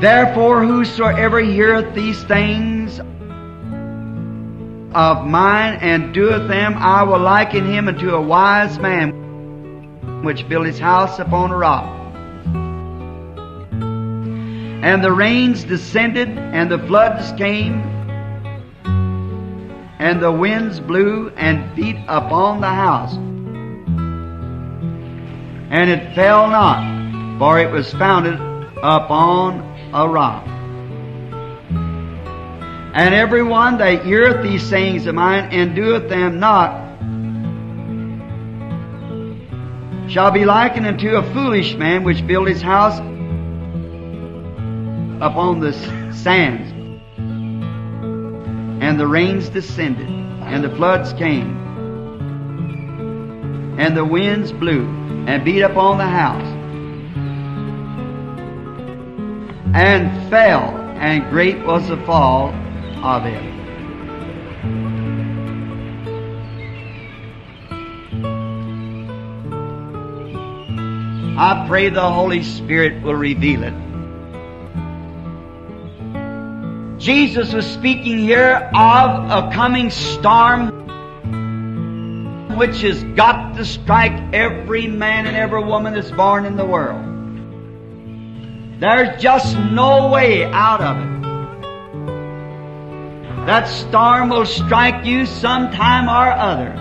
Therefore whosoever heareth these things of mine and doeth them, I will liken him unto a wise man which built his house upon a rock. And the rains descended, and the floods came, and the winds blew and beat upon the house. And it fell not, for it was founded upon a rock. And every one that heareth these sayings of mine and doeth them not shall be likened unto a foolish man which built his house upon the sands. And the rains descended, and the floods came, and the winds blew and beat upon the house, and fell, and great was the fall of it. I pray the Holy Spirit will reveal it. Jesus was speaking here of a coming storm which has got to strike every man and every woman that's born in the world. There's just no way out of it. That storm will strike you sometime or other.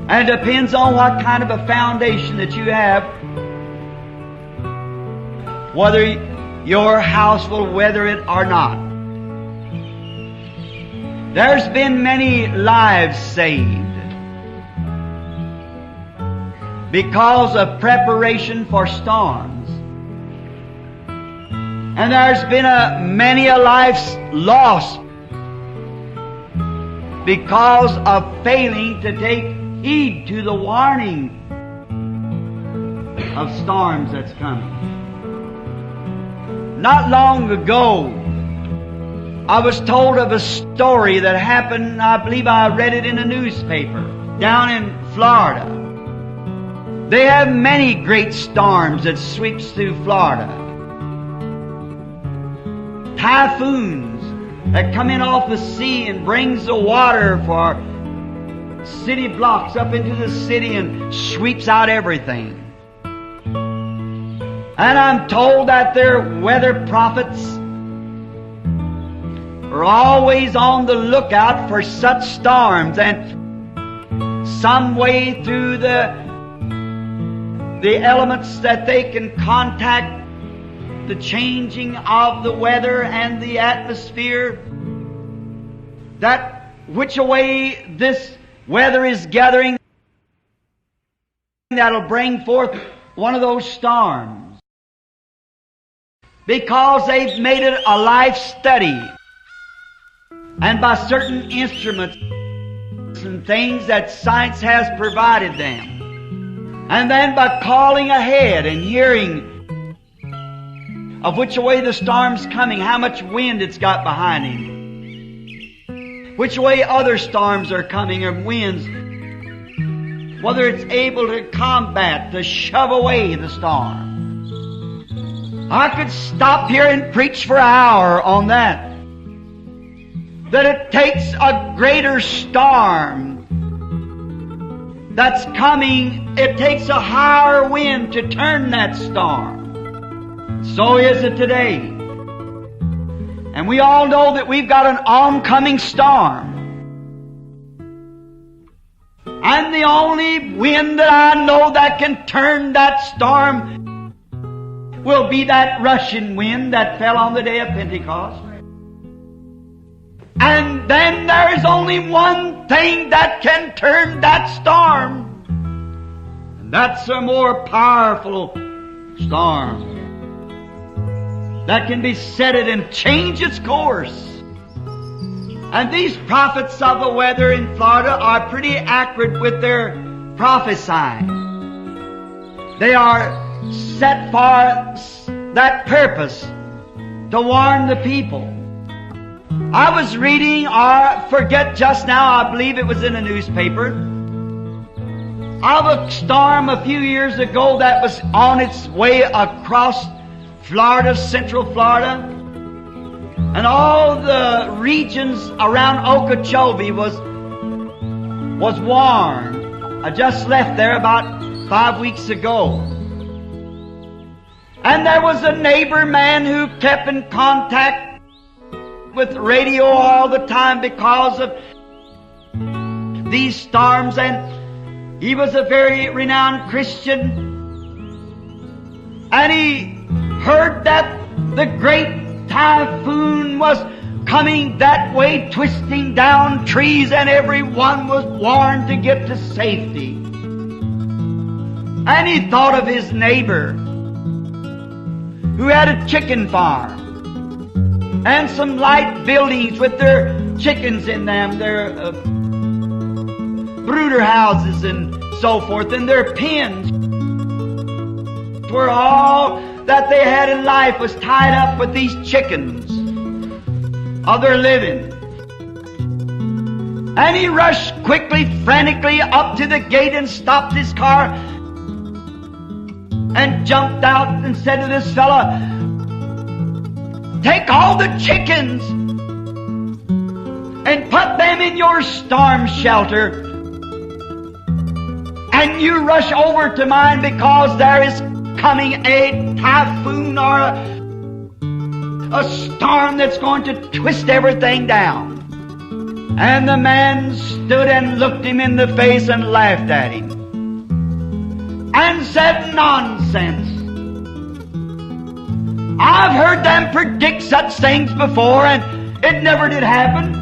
And it depends on what kind of a foundation that you have, whether your house will weather it or not. There's been many lives saved because of preparation for storms. And there's been many a life lost because of failing to take heed to the warning of storms that's coming. Not long ago, I was told of a story that happened, I believe I read it in a newspaper, down in Florida. They have many great storms that sweeps through Florida. Typhoons that come in off the sea and brings the water for city blocks up into the city and sweeps out everything. And I'm told that their weather prophets are always on the lookout for such storms, and some way through the elements that they can contact the changing of the weather and the atmosphere, that which way this weather is gathering, that'll bring forth one of those storms. Because they've made it a life study. And by certain instruments and things that science has provided them. And then by calling ahead and hearing of which way the storm's coming, how much wind it's got behind him, which way other storms are coming or winds, whether it's able to combat, to shove away the storm. I could stop here and preach for an hour on that. That it takes a greater storm that's coming, it takes a higher wind to turn that storm. So is it today. And we all know that we've got an oncoming storm. And the only wind that I know that can turn that storm will be that rushing wind that fell on the day of Pentecost. And then there's only one thing that can turn that storm. And that's a more powerful storm that can beset it and change its course. And these prophets of the weather in Florida are pretty accurate with their prophesying. They are set for that purpose, to warn the people. I was reading, or forget just now, I believe it was in a newspaper, of a storm a few years ago that was on its way across Florida, Central Florida, and all the regions around Okeechobee was warned. I just left there about 5 weeks ago. And there was a neighbor man who kept in contact with radio all the time because of these storms, and he was a very renowned Christian. And he heard that the great typhoon was coming that way, twisting down trees, and everyone was warned to get to safety. And he thought of his neighbor who had a chicken farm and some light buildings with their chickens in them, their brooder houses and so forth, and their pens, where all that they had in life was tied up with these chickens of their living. And he rushed quickly, frantically up to the gate and stopped his car and jumped out and said to this fella, "Take all the chickens and put them in your storm shelter, and you rush over to mine because there is coming a typhoon or a storm that's going to twist everything down." And the man stood and looked him in the face and laughed at him and said, "Nonsense. I've heard them predict such things before, and it never did happen."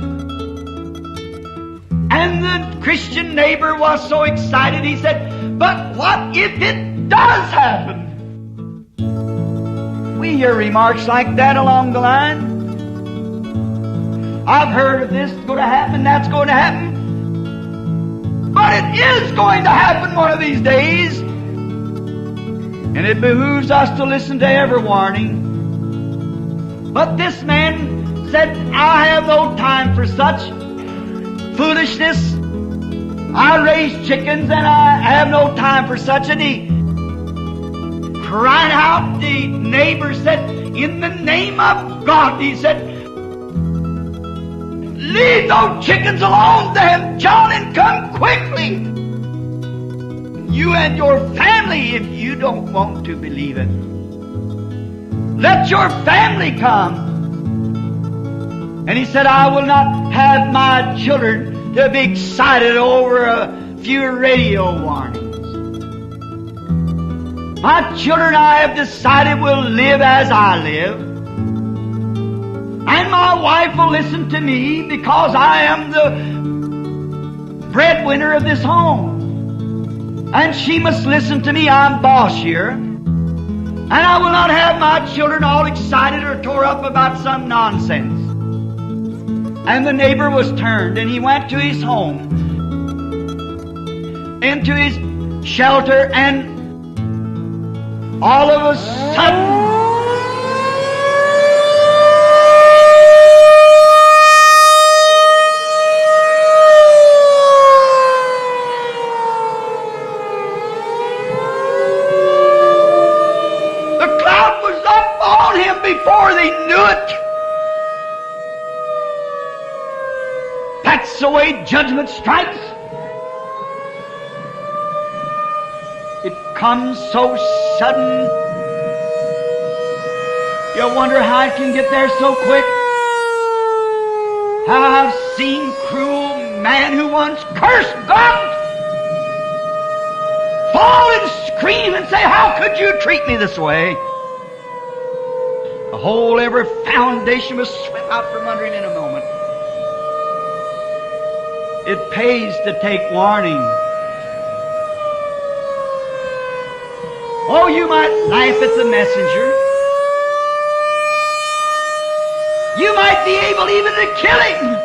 And the Christian neighbor was so excited, he said, "But what if it does happen?" We hear remarks like that along the line. I've heard of this going to happen, that's going to happen. But it is going to happen one of these days. And it behooves us to listen to every warning. But this man said, "I have no time for such foolishness. I raise chickens and I have no time for such." And he cried out. The neighbor said, "In the name of God," he said, "leave those chickens alone, them, John, and come quickly. You and your family, if you don't want to believe it. Let your family come." And he said, "I will not have my children to be excited over a few radio warnings. My children, I have decided, will live as I live. And my wife will listen to me because I am the breadwinner of this home. And she must listen to me. I'm boss here. And I will not have my children all excited or tore up about some nonsense." And the neighbor was turned, and he went to his home, into his shelter, and all of a sudden, the cloud was up on him before they knew it. That's the way judgment strikes. It comes so sudden. You wonder how it can get there so quick. I've seen cruel man who once cursed God fall and scream and say, "How could you treat me this way?" The whole, every foundation was swept out from under him in a moment. It pays to take warning. Oh, you might laugh at the messenger. You might be able even to kill him.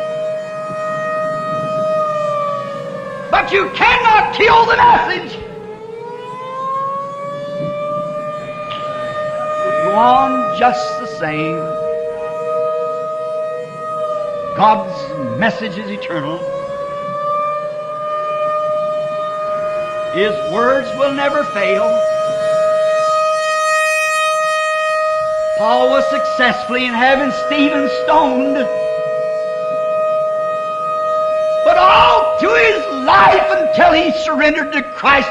But you cannot kill the message. It will go on just the same. God's message is eternal. His words will never fail. Paul was successfully in having Stephen stoned. But all through his life until he surrendered to Christ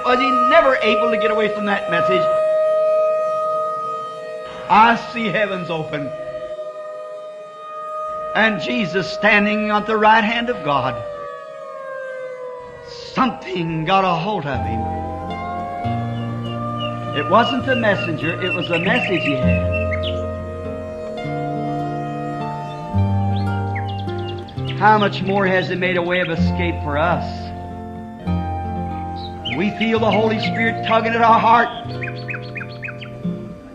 was he never able to get away from that message. I see heavens open and Jesus standing at the right hand of God. Something got a hold of him. It wasn't the messenger, it was the message he had. How much more has He made a way of escape for us? We feel the Holy Spirit tugging at our heart.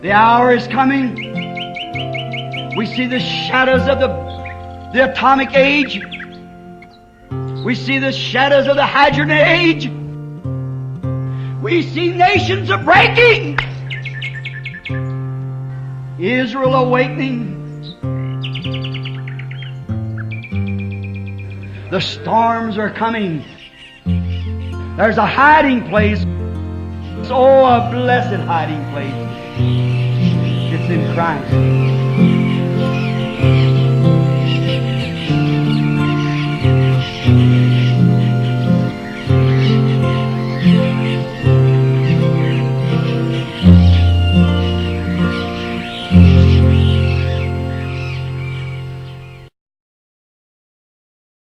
The hour is coming. We see the shadows of the atomic age. We see the shadows of the Hadron age. We see nations are breaking. Israel awakening. The storms are coming. There's a hiding place. Oh, a blessed hiding place. It's in Christ.